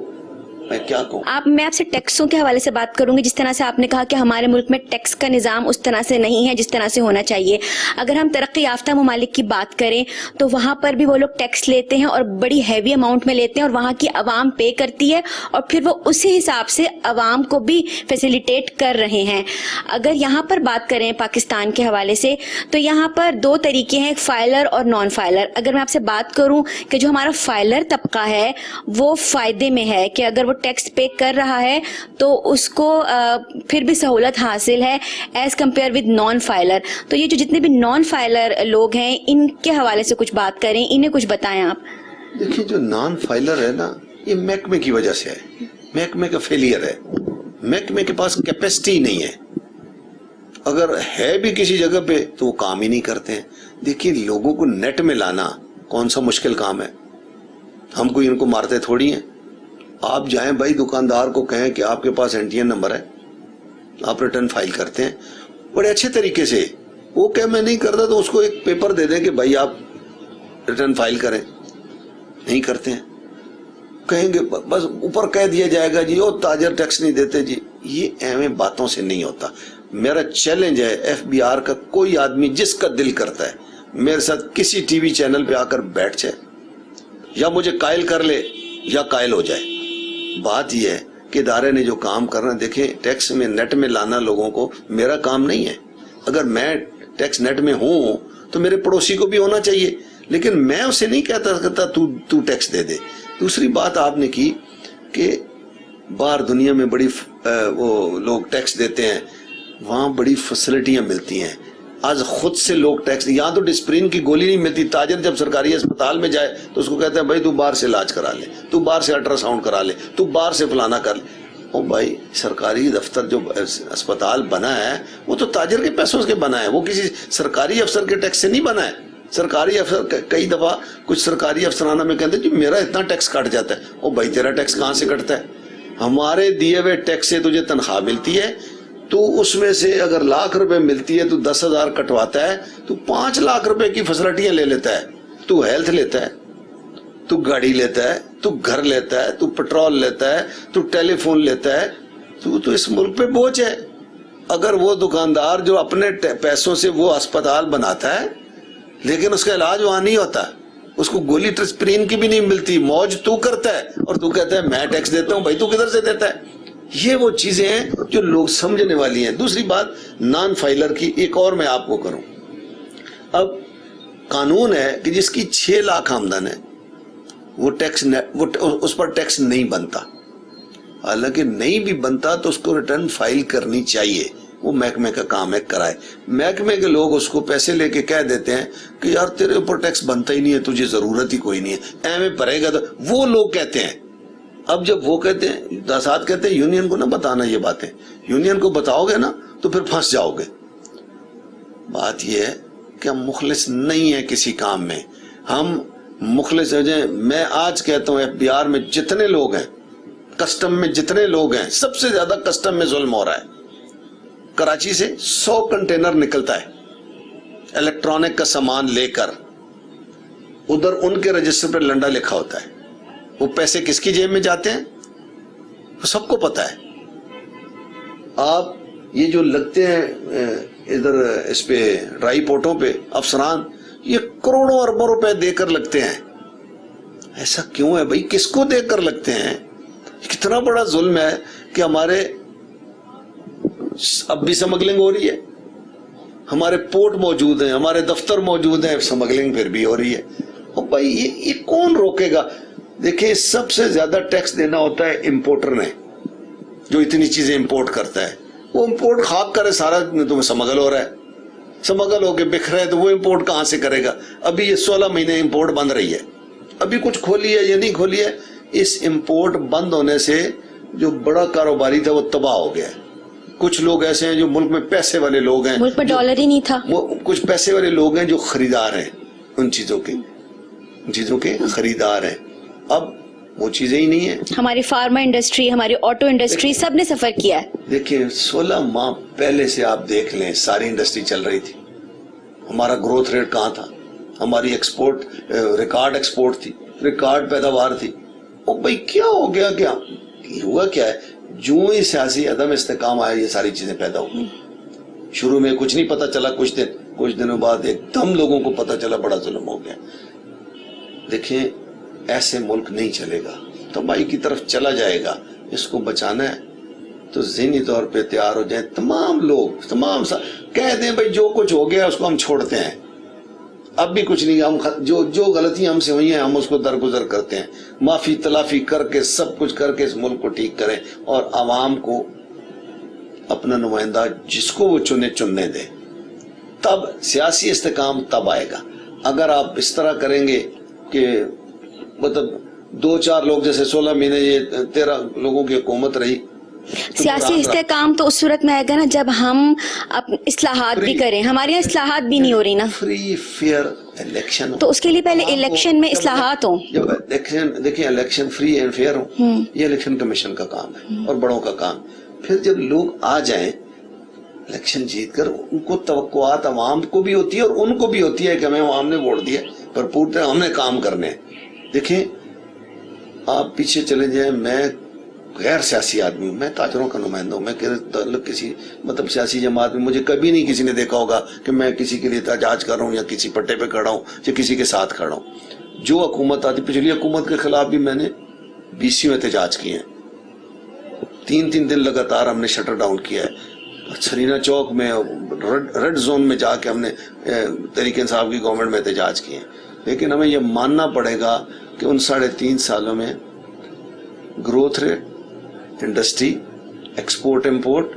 میں کیا کہوں. میں آپ سے ٹیکسوں کے حوالے سے بات کروں گی. جس طرح سے آپ نے کہا کہ ہمارے ملک میں ٹیکس کا نظام اس طرح سے نہیں ہے جس طرح سے ہونا چاہیے. اگر ہم ترقی یافتہ ممالک کی بات کریں تو وہاں پر بھی وہ لوگ ٹیکس لیتے ہیں اور بڑی ہیوی اماؤنٹ میں لیتے ہیں اور وہاں کی عوام پے کرتی ہے اور پھر وہ اسی حساب سے عوام کو بھی فیسیلیٹیٹ کر رہے ہیں. اگر یہاں پر بات کریں پاکستان کے حوالے سے تو یہاں پر دو طریقے ہیں, ایک فائلر اور نان فائلر. اگر میں آپ سے بات کروں کہ جو ہمارا فائلر طبقہ ہے وہ فائدے میں ہے کہ اگر وہ ٹیکس پے کر رہا ہے تو اس کو پھر بھی سہولت حاصل ہے as compare with non filer. تو یہ جو جتنے بھی نان فائلر لوگ ہیں ان کے حوالے سے کچھ بات کریں, انہیں کچھ بتائیں آپ. دیکھیے جو نان فائلر ہے نا یہ محکمے کی وجہ سے ہے, محکمے کا فیلئر ہے. محکمے کے پاس کیپیسٹی نہیں ہے, اگر ہے بھی کسی جگہ پہ تو وہ کام ہی نہیں کرتے ہیں. دیکھیے لوگوں کو نیٹ میں لانا کون سا مشکل کام ہے, ہم کوئی ان کو مارتے تھوڑی ہیں. آپ جائیں بھائی دکاندار کو کہیں کہ آپ کے پاس NTN نمبر ہے, آپ ریٹرن فائل کرتے ہیں بڑے اچھے طریقے سے. وہ کہ میں نہیں کرتا تو اس کو ایک پیپر دے دیں کہ بھائی آپ ریٹرن فائل کریں, نہیں کرتے ہیں. کہیں گے بس اوپر کہہ دیا جائے گا جی وہ تاجر ٹیکس نہیں دیتے جی. یہ ایویں باتوں سے نہیں ہوتا. میرا چیلنج ہے FBR کا, کوئی آدمی جس کا دل کرتا ہے میرے ساتھ کسی TV چینل پہ آ کر بیٹھ جائے, یا مجھے قائل کر لے یا قائل ہو جائے. بات یہ ہے کہ ادارے نے جو کام کرنا, دیکھیں ٹیکس میں نیٹ میں لانا لوگوں کو میرا کام نہیں ہے. اگر میں ٹیکس نیٹ میں ہوں تو میرے پڑوسی کو بھی ہونا چاہیے, لیکن میں اسے نہیں کہتا تو ٹیکس دے دے. دوسری بات آپ نے کی کہ باہر دنیا میں بڑی وہ لوگ ٹیکس دیتے ہیں, وہاں بڑی فیسلٹیاں ملتی ہیں. آج خود سے لوگ ٹیکس, یہاں تو ڈسپرین کی گولی نہیں ملتی. تاجر جب سرکاری اسپتال میں جائے تو اس کو کہتے ہیں بھائی تو باہر سے علاج کرا لے, تو باہر سے الٹرا ساؤنڈ کرا لے, تو باہر سے فلانا کر لے. او بھائی سرکاری دفتر جو اسپتال بنا ہے وہ تو تاجر کے پیسوں سے بنا ہے, وہ کسی سرکاری افسر کے ٹیکس سے نہیں بنا ہے. سرکاری افسر کئی دفعہ کچھ سرکاری افسرانہ میں کہتے ہیں جی میرا اتنا ٹیکس کٹ جاتا ہے. او بھائی تیرا ٹیکس کہاں سے کٹتا ہے؟ ہمارے دیے ہوئے ٹیکس سے تجھے تنخواہ ملتی ہے, تو اس میں سے اگر ₹1,00,000 ملتی ہے تو 10,000 کٹواتا ہے, تو 5,00,000 کی فیسلٹیاں لے لیتا ہے. تو ہیلتھ لیتا ہے, تو گاڑی لیتا ہے, تو گھر لیتا ہے, تو پیٹرول لیتا ہے, تو ٹیلی فون لیتا ہے. تو اس ملک پہ بوجھ ہے. اگر وہ دکاندار جو اپنے پیسوں سے وہ اسپتال بناتا ہے لیکن اس کا علاج وہاں نہیں ہوتا, اس کو گولی ٹرسپرین کی بھی نہیں ملتی, موج تو کرتا ہے اور تو کہتا ہے میں ٹیکس دیتا ہوں. بھائی تو کدھر سے دیتا ہے؟ یہ وہ چیزیں ہیں جو لوگ سمجھنے والی ہیں. دوسری بات نان فائلر کی ایک اور میں آپ کو کروں. اب قانون ہے کہ جس کی 6 لاکھ آمدن ہے وہ ٹیکس اس پر ٹیکس نہیں بنتا. حالانکہ نہیں بھی بنتا تو اس کو ریٹرن فائل کرنی چاہیے, وہ محکمے کا کام ہے, کرائے. محکمے کے لوگ اس کو پیسے لے کے کہہ دیتے ہیں کہ یار تیرے اوپر ٹیکس بنتا ہی نہیں ہے, تجھے ضرورت ہی کوئی نہیں ہے, ایویں بھرے گا. تو وہ لوگ کہتے ہیں, اب جب وہ کہتے ہیں, داسات کہتے ہیں یونین کو نہ بتانا یہ باتیں, یونین کو بتاؤ گے نا تو پھر پھنس جاؤ گے. بات یہ ہے کہ ہم مخلص نہیں ہیں کسی کام میں, ہم مخلص ہو جائیں. میں آج کہتا ہوں FBR میں جتنے لوگ ہیں, کسٹم میں جتنے لوگ ہیں, سب سے زیادہ کسٹم میں ظلم ہو رہا ہے. کراچی سے 100 کنٹینر نکلتا ہے الیکٹرانک کا سامان لے کر, ادھر ان کے رجسٹر پر لنڈا لکھا ہوتا ہے. وہ پیسے کس کی جیب میں جاتے ہیں وہ سب کو پتا ہے. آپ یہ جو لگتے ہیں ادھر اس پہ ڈرائی پورٹوں پہ افسران, یہ کروڑوں اربوں روپے دے کر لگتے ہیں. ایسا کیوں ہے بھائی, کس کو دے کر لگتے ہیں؟ کتنا بڑا ظلم ہے کہ ہمارے اب بھی سمگلنگ ہو رہی ہے. ہمارے پورٹ موجود ہیں, ہمارے دفتر موجود ہیں, سمگلنگ پھر بھی ہو رہی ہے. اور بھائی یہ کون روکے گا؟ دیکھیں سب سے زیادہ ٹیکس دینا ہوتا ہے امپورٹر نے, جو اتنی چیزیں امپورٹ کرتا ہے. وہ امپورٹ خاک کرے سارا, تمہیں سمگل ہو رہا ہے, سمگل ہو کے بکھ رہا ہے, تو وہ امپورٹ کہاں سے کرے گا؟ ابھی یہ 16 مہینے امپورٹ بند رہی ہے, ابھی کچھ کھولی ہے یا نہیں کھولی ہے. اس امپورٹ بند ہونے سے جو بڑا کاروباری تھا وہ تباہ ہو گیا ہے. کچھ لوگ ایسے ہیں جو ملک میں پیسے والے لوگ ہیں, ملک میں ڈالر ہی نہیں تھا, وہ کچھ پیسے والے لوگ ہیں جو خریدار ہیں ان چیزوں کے خریدار ہیں. اب وہ چیزیں ہی نہیں ہیں. ہماری فارما انڈسٹری, ہماری آٹو انڈسٹری, سب نے سفر کیا ہے. دیکھیں 16 ماہ پہلے سے آپ دیکھ لیں ساری انڈسٹری چل رہی تھی. ہمارا گروتھ ریٹ کہاں تھا؟ ہماری ایکسپورٹ ریکارڈ ایکسپورٹ تھی, ریکارڈ پیداوار تھی. او بھائی کیا ہو گیا؟ کیا ہوا کیا ہے, جو ہی سیاسی عدم استحکام آیا یہ ساری چیزیں پیدا ہوئی. شروع میں کچھ نہیں پتا چلا, کچھ دنوں بعد ایک دم لوگوں کو پتا چلا بڑا ظلم ہو گیا. دیکھیں ایسے ملک نہیں چلے گا, تباہی کی طرف چلا جائے گا. اس کو بچانا ہے تو ذہنی طور پہ تیار ہو جائیں تمام لوگ, کہہ دیں بھائی جو کچھ ہو گیا اس کو ہم چھوڑتے ہیں, اب بھی کچھ نہیں, ہم جو غلطیاں ہم سے ہوئی ہیں ہم اس کو درگزر کرتے ہیں, معافی تلافی کر کے سب کچھ کر کے اس ملک کو ٹھیک کریں اور عوام کو اپنا نمائندہ جس کو وہ چننے دیں. تب سیاسی استحکام تب آئے گا. اگر آپ اس طرح کریں گے کہ مطلب 2-4 لوگ, جیسے 16 مہینے یہ 13 لوگوں کی حکومت رہی, سیاسی استحکام تو اس صورت میں آئے گا نا جب ہم اصلاحات بھی کریں. ہمارے یہاں اصلاحات بھی نہیں ہو رہی نا. فری فیئر الیکشن, تو اس کے لیے پہلے الیکشن میں اصلاحات ہوں. جب الیکشن دیکھیں الیکشن فری اینڈ فیئر ہوں, یہ الیکشن کمیشن کا کام ہے اور بڑوں کا کام. پھر جب لوگ آ جائیں الیکشن جیت کر, ان کو توقعات عوام کو بھی ہوتی ہے اور ان کو بھی ہوتی ہے کہ ہمیں عوام نے ووٹ دیا, بھرپور طرح ہم نے کام کرنے ہیں. دیکھیں آپ پیچھے چلے جائیں, میں غیر سیاسی آدمی ہوں, میں تاجروں کا نمائندہ ہوں, میں تعلق کسی مطلب سیاسی جماعت میں, مجھے کبھی نہیں کسی نے دیکھا ہوگا کہ میں کسی کے لیے احتجاج کر رہا ہوں یا کسی پٹے پہ کھڑا ہوں یا کسی کے ساتھ کھڑا ہوں. جو حکومت آتی, پچھلی حکومت کے خلاف بھی میں نے 20 احتجاج کیے ہیں, 3 دن لگاتار ہم نے شٹر ڈاؤن کیا ہے. سرینا چوک میں ریڈ زون میں جا کے ہم نے تحریک انصاف کی گورنمنٹ میں احتجاج کیے ہیں. لیکن ہمیں یہ ماننا پڑے گا کہ ان 3.5 سالوں میں growth rate, industry, export import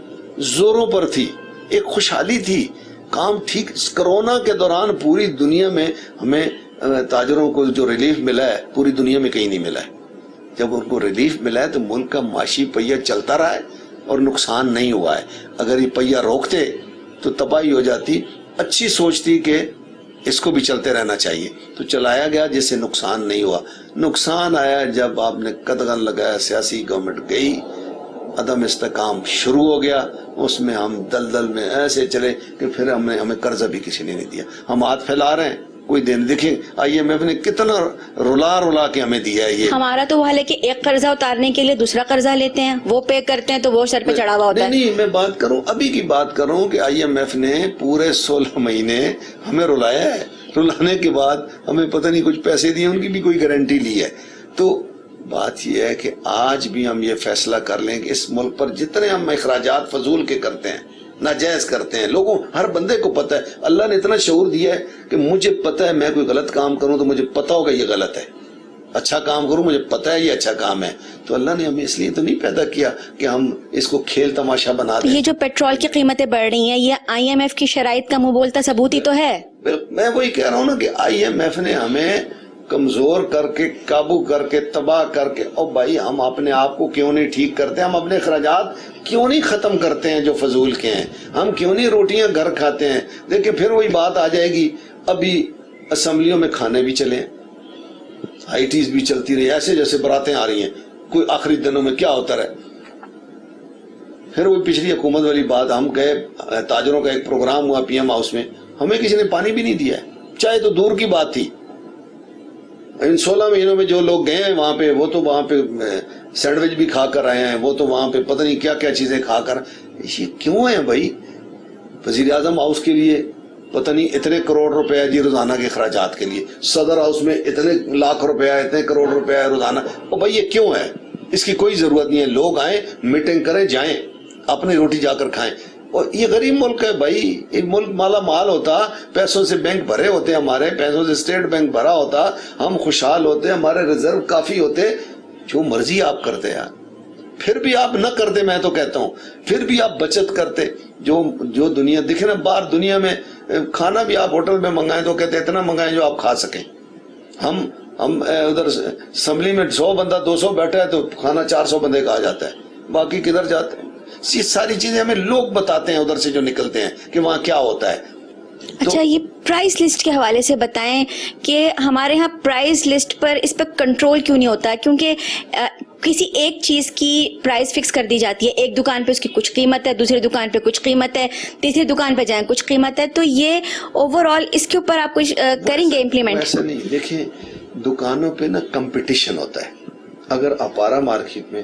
زوروں پر تھی, ایک خوشحالی تھی, کام ٹھیک. کرونا کے دوران پوری دنیا میں ہمیں تاجروں کو جو ریلیف ملا ہے پوری دنیا میں کہیں نہیں ملا ہے. جب ان کو ریلیف ملا ہے تو ملک کا معاشی پہیہ چلتا رہا ہے اور نقصان نہیں ہوا ہے. اگر یہ پہیہ روکتے تو تباہی ہو جاتی. اچھی سوچ تھی کہ اس کو بھی چلتے رہنا چاہیے تو چلایا گیا جس سے نقصان نہیں ہوا. نقصان آیا جب آپ نے قدغن لگایا, سیاسی گورنمنٹ گئی, عدم استحکام شروع ہو گیا, اس میں ہم دلدل میں ایسے چلے کہ پھر ہمیں قرضہ بھی کسی نے نہیں دیا. ہم ہاتھ پھیلا رہے ہیں, کوئی دن دیکھیں IMF نے کتنا رلا کے ہمیں دیا ہے. یہ ہمارا تو وہ حال ہے کہ ایک قرضہ اتارنے کے لیے دوسرا قرضہ لیتے ہیں, وہ پے کرتے ہیں تو وہ سر پہ چڑھا ہوا ہوتا ہے. نہیں, میں بات کروں ابھی کی بات کروں کہ IMF نے پورے 16 مہینے ہمیں رلایا ہے. رلانے کے بعد ہمیں پتہ نہیں کچھ پیسے دیے, ان کی بھی کوئی گارنٹی لی ہے. تو بات یہ ہے کہ آج بھی ہم یہ فیصلہ کر لیں کہ اس ملک پر جتنے ہم اخراجات فضول کے کرتے ہیں, ناجائز کرتے ہیں, لوگوں ہر بندے کو پتہ ہے. اللہ نے اتنا شعور دیا ہے کہ مجھے پتہ ہے میں کوئی غلط کام کروں تو مجھے پتہ ہوگا یہ غلط ہے, اچھا کام کروں مجھے پتہ ہے یہ اچھا کام ہے. تو اللہ نے ہمیں اس لیے تو نہیں پیدا کیا کہ ہم اس کو کھیل تماشا بنا دیں. یہ جو پیٹرول کی قیمتیں بڑھ رہی ہیں یہ IMF کی شرائط کا منہ بولتا ثبوت ہی تو ہے. میں وہی کہہ رہا ہوں نا کہ IMF نے ہمیں کمزور کر کے, قابو کر کے, تباہ کر کے. اور بھائی ہم اپنے آپ کو کیوں نہیں ٹھیک کرتے, ہم اپنے اخراجات کیوں نہیں ختم کرتے ہیں جو فضول کے ہیں, ہم کیوں نہیں روٹیاں گھر کھاتے ہیں. دیکھیں پھر وہی بات آ جائے گی, ابھی اسمبلیوں میں کھانے بھی چلے, ITs بھی چلتی رہی, ایسے جیسے براتیں آ رہی ہیں. کوئی آخری دنوں میں کیا ہوتا رہے. پھر وہی پچھلی حکومت والی بات, ہم گئے, تاجروں کا ایک پروگرام ہوا PM ہاؤس میں, ہمیں کسی نے پانی بھی نہیں دیا ہے, چاہے تو دور کی بات تھی. ان 16 مہینوں میں جو لوگ گئے ہیں وہاں پہ, وہ تو وہاں پہ سینڈوچ بھی کھا کر آئے ہیں, وہ تو وہاں پہ پتہ نہیں کیا کیا چیزیں کھا کر. یہ کیوں ہے بھائی؟ وزیر اعظم ہاؤس کے لیے پتہ نہیں اتنے کروڑ روپے جی روزانہ کے اخراجات کے لیے, صدر ہاؤس میں اتنے لاکھ روپے, اتنے کروڑ روپے روزانہ. اور بھائی یہ کیوں ہے؟ اس کی کوئی ضرورت نہیں ہے. لوگ آئیں, میٹنگ کریں, جائیں, اپنی روٹی جا کر کھائیں. اور یہ غریب ملک ہے بھائی, یہ ملک مالا مال ہوتا, پیسوں سے بینک بھرے ہوتے, ہمارے پیسوں سے اسٹیٹ بینک بھرا ہوتا, ہم خوشحال ہوتے, ہمارے ریزرو کافی ہوتے. جو مرضی آپ کرتے یار, پھر بھی آپ نہ کرتے, میں تو کہتا ہوں پھر بھی آپ بچت کرتے. جو دنیا دیکھیں نا, باہر دنیا میں کھانا بھی آپ ہوٹل میں منگائیں تو کہتے اتنا منگائیں جو آپ کھا سکیں. ہم ادھر اسمبلی میں 100 بندہ 200 بیٹھا ہے تو کھانا 400 بندے کا آ جاتا ہے, باقی کدھر جاتے ہیں. یہ ساری چیزیں ہمیں لوگ بتاتے ہیں ادھر سے جو نکلتے ہیں کہ وہاں کیا ہوتا ہے. اچھا, یہ پرائس لسٹ کے حوالے سے بتائیں کہ ہمارے ہاں پرائس لسٹ پر اس پر کنٹرول کیوں نہیں ہوتا؟ کیونکہ کسی ایک چیز کی پرائس فکس کر دی جاتی ہے, ایک دکان پہ اس کی کچھ قیمت ہے, دوسری دکان پہ کچھ قیمت ہے, تیسری دکان پہ جائیں کچھ قیمت ہے. تو یہ اوور آل اس کے اوپر آپ کچھ کریں گے امپلیمنٹ؟ ایسا نہیں, دیکھیں دکانوں پہ نا کمپٹیشن ہوتا ہے. اگر اپارا مارکیٹ میں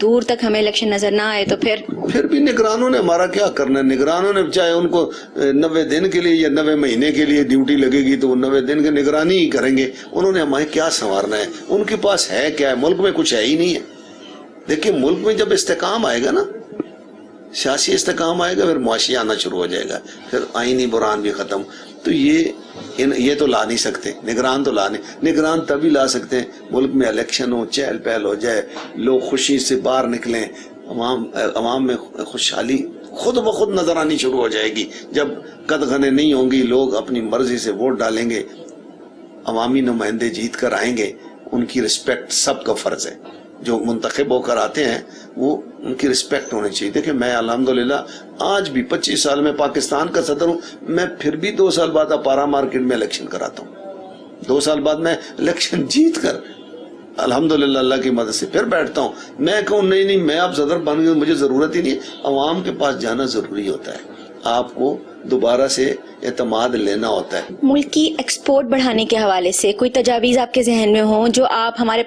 دور تک ہمیں الیکشن نظر نہ آئے تو پھر بھی نگرانوں نے ہمارا کیا کرنا ہے؟ نگرانوں نے چاہے ان کو 90 دن کے لیے یا 90 مہینے کے لیے ڈیوٹی لگے گی تو وہ 90 دن کی نگرانی ہی کریں گے. انہوں نے ہمیں کیا سنوارنا ہے؟ ان کے پاس ہے کیا ہے؟ ملک میں کچھ ہے ہی نہیں ہے. دیکھیے ملک میں جب استحکام آئے گا نا، سیاسی استحکام آئے گا، پھر معاشی آنا شروع ہو جائے گا، پھر آئینی بحران بھی ختم. تو یہ تو لا نہیں سکتے، نگران تو لا نہیں. نگران تبھی لا سکتے ہیں ملک میں الیکشن ہو، چہل پہل ہو جائے، لوگ خوشی سے باہر نکلیں، عوام میں خوشحالی خود بخود نظر آنی شروع ہو جائے گی. جب قدغنیں نہیں ہوں گی، لوگ اپنی مرضی سے ووٹ ڈالیں گے، عوامی نمائندے جیت کر آئیں گے، ان کی رسپیکٹ سب کا فرض ہے. جو منتخب ہو کر آتے ہیں وہ ان کی رسپیکٹ ہونی چاہیے. دیکھیں میں الحمدللہ آج بھی 25 سال میں پاکستان کا صدر ہوں، میں پھر بھی 2 سال بعد اپارا مارکیٹ میں الیکشن کراتا ہوں. 2 سال بعد میں الیکشن جیت کر الحمدللہ اللہ کی مدد سے پھر بیٹھتا ہوں. میں کہوں نہیں میں اب صدر بن گیا، مجھے ضرورت ہی نہیں. عوام کے پاس جانا ضروری ہوتا ہے، آپ کو دوبارہ سے اعتماد لینا ہوتا ہے. ملک کی ایکسپورٹ بڑھانے کے حوالے سے کوئی تجاویز آپ کے ذہن میں ہوں جو آپ ہمارے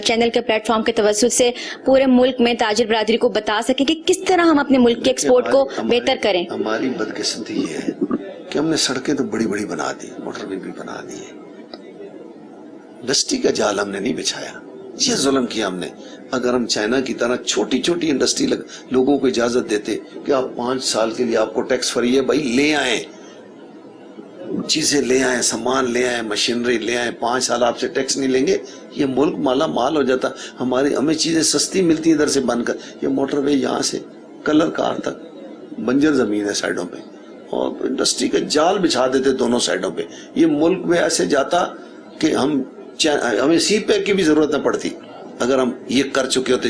چینل کے پلیٹ فارم کے توسط سے پورے ملک میں تاجر برادری کو بتا سکیں کہ کس طرح ہم اپنے ملک کے ایکسپورٹ کو بہتر کریں؟ ہماری بدقسمتی یہ ہے کہ ہم نے سڑکیں تو بڑی بڑی بنا دی، موٹر وے بھی بنا دیے، انڈسٹری کا جال ہم نے نہیں بچھایا. یہ ظلم کیا ہم نے. اگر ہم چائنا کی طرح چھوٹی چھوٹی انڈسٹری لوگوں کو اجازت دیتے کہ آپ 5 سال کے لیے آپ کو ٹیکس فری ہے، بھائی لے آئیں، چیزیں لے آئیں، سامان لے آئیں، مشینری لے آئیں، 5 سال آپ سے ٹیکس نہیں لیں گے، یہ ملک مالا مال ہو جاتا. ہمیں چیزیں سستی ملتی ادھر سے بن کر. یہ موٹر وے یہاں سے کلر کار تک بنجر زمین ہے سائڈوں پہ، اور انڈسٹری کا جال بچھا دیتے دونوں سائڈوں پہ. یہ ملک میں ایسے جاتا کہ ہمیں سی پیک کی بھی ضرورت نہ پڑتی. اگر ہم یہ کر چکے ہوتے،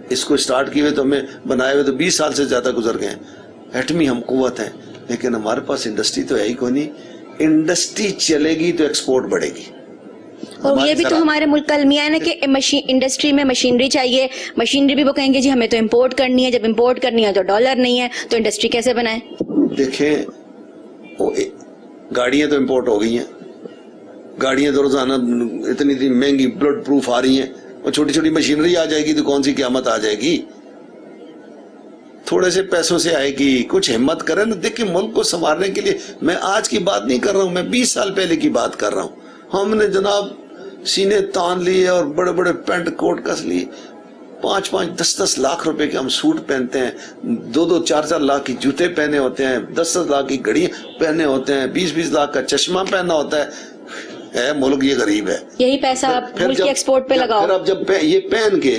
اس کو سٹارٹ کیے ہوئے تو ہمیں بنائے ہوئے تو 20 سال سے زیادہ گزر گئے ہیں. ایٹمی ہم قوت ہیں، لیکن ہمارے پاس انڈسٹری تو ہے ہی کوئی نہیں. انڈسٹری چلے گی تو ایکسپورٹ بڑھے گی. اور یہ بھی تو ہمارے ملک کا المیہ ہے نا کہ انڈسٹری میں مشینری چاہیے. مشینری بھی وہ کہیں گے جی ہمیں تو امپورٹ کرنی ہے، جب امپورٹ کرنی ہے تو ڈالر نہیں ہے، تو انڈسٹری کیسے بنائیں؟ دیکھیں گاڑیاں تو امپورٹ ہو گئی ہیں، گاڑیاں تو روزانہ اتنی مہنگی بلڈ پروف آ رہی ہیں، اور چھوٹی چھوٹی مشینری آ جائے گی تو کون سی قیامت آ جائے گی؟ تھوڑے سے پیسوں سے آئے گی. کچھ ہمت کریں نا. دیکھیں ملک کو سنوارنے کے لیے میں آج کی بات نہیں کر رہا ہوں، میں 20 سال پہلے کی بات کر رہا ہوں. ہم نے جناب سینے تان لیے اور بڑے بڑے پینٹ کوٹ کس لیے، 5-5 10-10 لاکھ روپے کے ہم سوٹ پہنتے ہیں، 2-2 4-4 لاکھ کی جوتے پہنے ہوتے ہیں، 10-10 لاکھ کی گھڑیاں پہنے ہوتے ہیں، 20-20 لاکھ کا چشمہ پہننا ہوتا ہے. ملک یہ غریب ہے. یہی پیسہ آپ ملک کے ایکسپورٹ پہ لگاؤ. پھر اب جب یہ پہن کے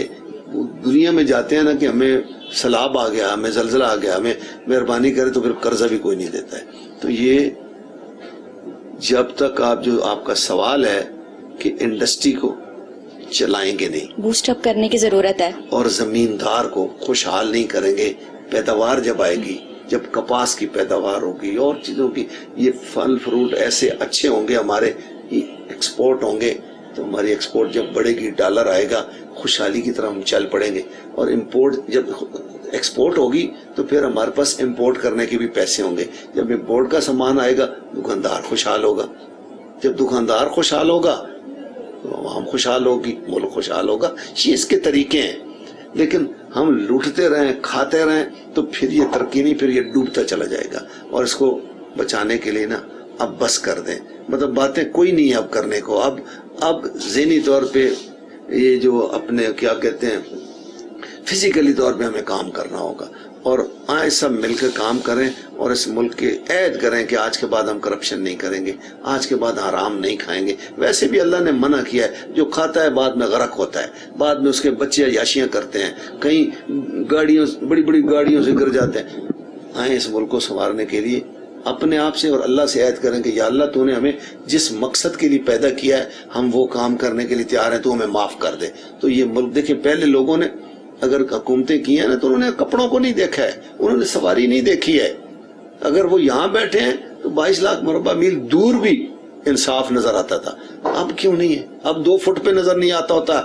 دنیا میں جاتے ہیں نا کہ ہمیں سیلاب آ گیا، ہمیں زلزلہ آ گیا، ہمیں مہربانی کرے، تو پھر قرضہ بھی کوئی نہیں دیتا ہے. تو یہ جب تک آپ کا سوال ہے کہ انڈسٹری کو چلائیں گے نہیں، بوسٹ اپ کرنے کی ضرورت ہے، اور زمیندار کو خوشحال نہیں کریں گے، پیداوار جب آئے گی، جب کپاس کی پیداوار ہوگی اور چیزوں کی، یہ پھل فروٹ ایسے اچھے ہوں گے، ہمارے ایکسپورٹ ہوں گے، تو ہماری ایکسپورٹ جب بڑھے گی، ڈالر آئے گا، خوشحالی کی طرح ہم چل پڑیں گے. اور امپورٹ جب ایکسپورٹ ہوگی تو پھر ہمارے پاس امپورٹ کرنے کے بھی پیسے ہوں گے. جب امپورٹ کا سامان آئے گا دکاندار خوشحال ہوگا، جب دکاندار خوشحال ہوگا تو عوام خوشحال ہوگی، ملک خوشحال ہوگا. یہ اس کے طریقے ہیں. لیکن ہم لوٹتے رہیں، کھاتے رہیں تو پھر یہ ترقی نہیں، پھر یہ ڈوبتا چلا جائے گا. اور اس کو بچانے کے لیے نا اب بس کر دیں، مطلب باتیں کوئی نہیں اب کرنے کو. اب ذہنی طور پہ یہ جو اپنے کیا کہتے ہیں فزیکلی طور پہ ہمیں کام کرنا ہوگا، اور آئیں سب مل کے کام کریں اور اس ملک کے عہد کریں کہ آج کے بعد ہم کرپشن نہیں کریں گے، آج کے بعد حرام نہیں کھائیں گے. ویسے بھی اللہ نے منع کیا ہے، جو کھاتا ہے بعد میں غرق ہوتا ہے، بعد میں اس کے بچے عیاشیاں کرتے ہیں، کہیں بڑی بڑی گاڑیوں سے گر جاتے ہیں. آئیں اس ملک کو سنوارنے کے لیے اپنے آپ سے اور اللہ سے عہد کریں کہ یا اللہ تو نے ہمیں جس مقصد کے لیے پیدا کیا ہے ہم وہ کام کرنے کے لیے تیار ہیں، تو ہمیں معاف کر دے. تو یہ ملک دیکھیں، پہلے لوگوں نے اگر حکومتیں کی ہیں نا تو انہوں نے کپڑوں کو نہیں دیکھا ہے، انہوں نے سواری نہیں دیکھی ہے. اگر وہ یہاں بیٹھے ہیں تو 22 لاکھ مربع میل دور بھی انصاف نظر آتا تھا. اب کیوں نہیں ہے؟ اب 2 فٹ پہ نظر نہیں آتا ہوتا.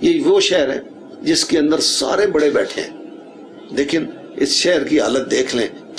یہ وہ شہر ہے جس کے اندر سارے بڑے بیٹھے ہیں، لیکن اس شہر کی حالت دیکھ لیں،